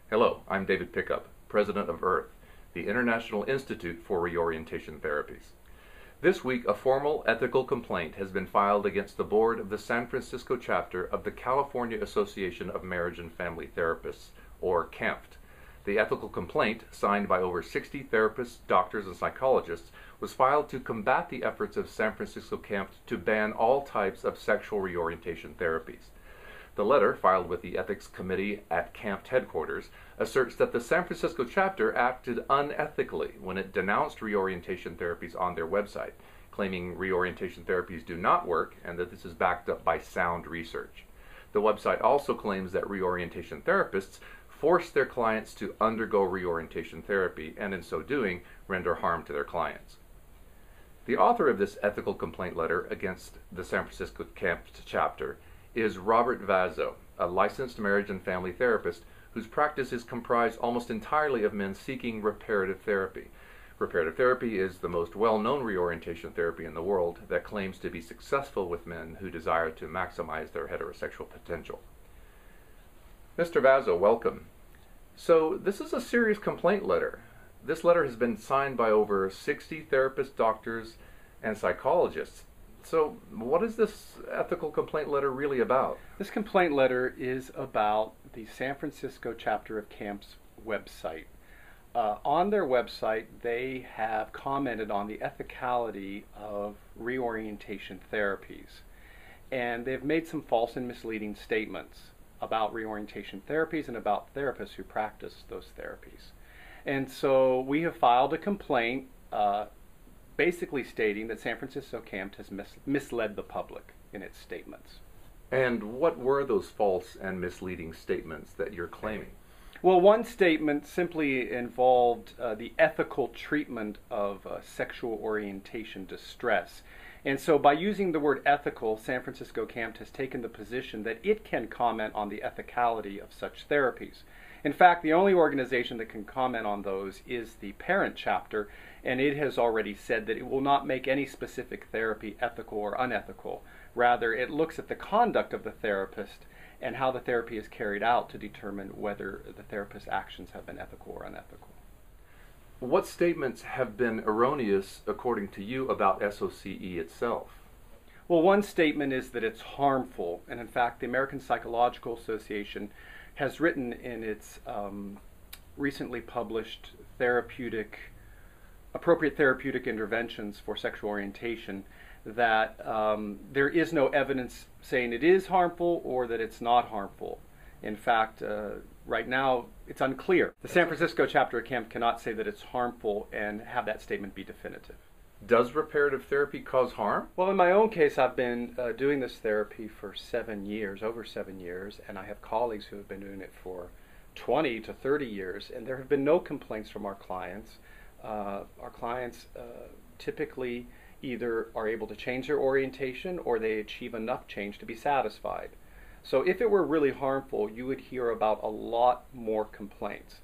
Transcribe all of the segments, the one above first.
Hello, I'm David Pickup, President of IIRTH, the International Institute for Reorientation Therapies. This week, a formal ethical complaint has been filed against the board of the San Francisco chapter of the California Association of Marriage and Family Therapists, or CAMFT. The ethical complaint, signed by over 60 therapists, doctors, and psychologists, was filed to combat the efforts of San Francisco CAMFT to ban all types of sexual reorientation therapies. The letter, filed with the Ethics Committee at CAMFT headquarters, asserts that the San Francisco chapter acted unethically when it denounced reorientation therapies on their website, claiming reorientation therapies do not work and that this is backed up by sound research. The website also claims that reorientation therapists force their clients to undergo reorientation therapy and in so doing render harm to their clients. The author of this ethical complaint letter against the San Francisco CAMFT chapter is Robert Vazzo, a licensed marriage and family therapist whose practice is comprised almost entirely of men seeking reparative therapy. Reparative therapy is the most well-known reorientation therapy in the world that claims to be successful with men who desire to maximize their heterosexual potential. Mr. Vazzo, welcome. So this is a serious complaint letter. This letter has been signed by over 60 therapists, doctors, and psychologists. So what is this ethical complaint letter really about? This complaint letter is about the San Francisco chapter of CAMFT's website. On their website, they have commented on the ethicality of reorientation therapies. And they've made some false and misleading statements about reorientation therapies and about therapists who practice those therapies. And so we have filed a complaint basically stating that San Francisco CAMFT has misled the public in its statements. And what were those false and misleading statements that you're claiming? Well, one statement simply involved the ethical treatment of sexual orientation distress. And so by using the word ethical, San Francisco CAMFT has taken the position that it can comment on the ethicality of such therapies. In fact, the only organization that can comment on those is the parent chapter, and it has already said that it will not make any specific therapy ethical or unethical. Rather, it looks at the conduct of the therapist and how the therapy is carried out to determine whether the therapist's actions have been ethical or unethical. What statements have been erroneous according to you about SOCE itself? Well, one statement is that it's harmful, and in fact the American Psychological Association has written in its recently published Appropriate Therapeutic Interventions for Sexual Orientation that there is no evidence saying it is harmful or that it's not harmful. In fact, right now it's unclear. The San Francisco chapter of CAMFT cannot say that it's harmful and have that statement be definitive. Does reparative therapy cause harm? Well, in my own case, I've been doing this therapy for 7 years, over 7 years, and I have colleagues who have been doing it for 20 to 30 years, and there have been no complaints from our clients. Our clients typically either are able to change their orientation or they achieve enough change to be satisfied. So if it were really harmful, you would hear about a lot more complaints.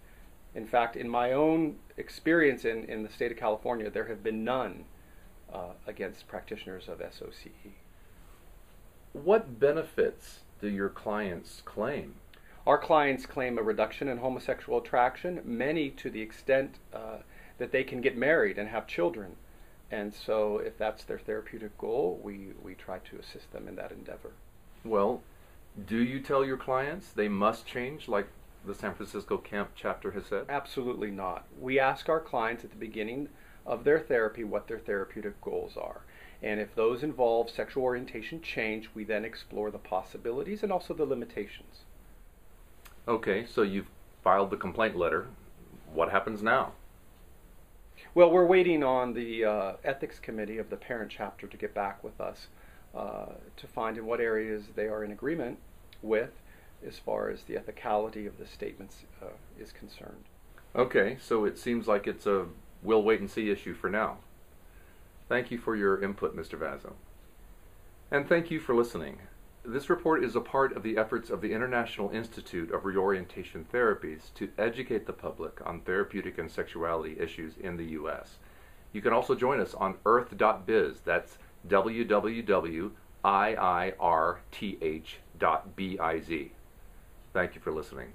In fact, in my own experience in the state of California, there have been none against practitioners of SOCE. What benefits do your clients claim? Our clients claim a reduction in homosexual attraction, many to the extent that they can get married and have children. And so if that's their therapeutic goal, we try to assist them in that endeavor. Well, do you tell your clients they must change like the San Francisco CAMFT chapter has said? Absolutely not. We ask our clients at the beginning of their therapy what their therapeutic goals are. And if those involve sexual orientation change, we then explore the possibilities and also the limitations. Okay, so you've filed the complaint letter. What happens now? Well, we're waiting on the Ethics Committee of the parent chapter to get back with us to find in what areas they are in agreement with as far as the ethicality of the statements is concerned. Okay, so it seems like it's a we'll wait and see issue for now. Thank you for your input, Mr. Vazzo. And thank you for listening. This report is a part of the efforts of the International Institute of Reorientation Therapies to educate the public on therapeutic and sexuality issues in the U.S. You can also join us on irth.biz. That's www.iirth.biz. Thank you for listening.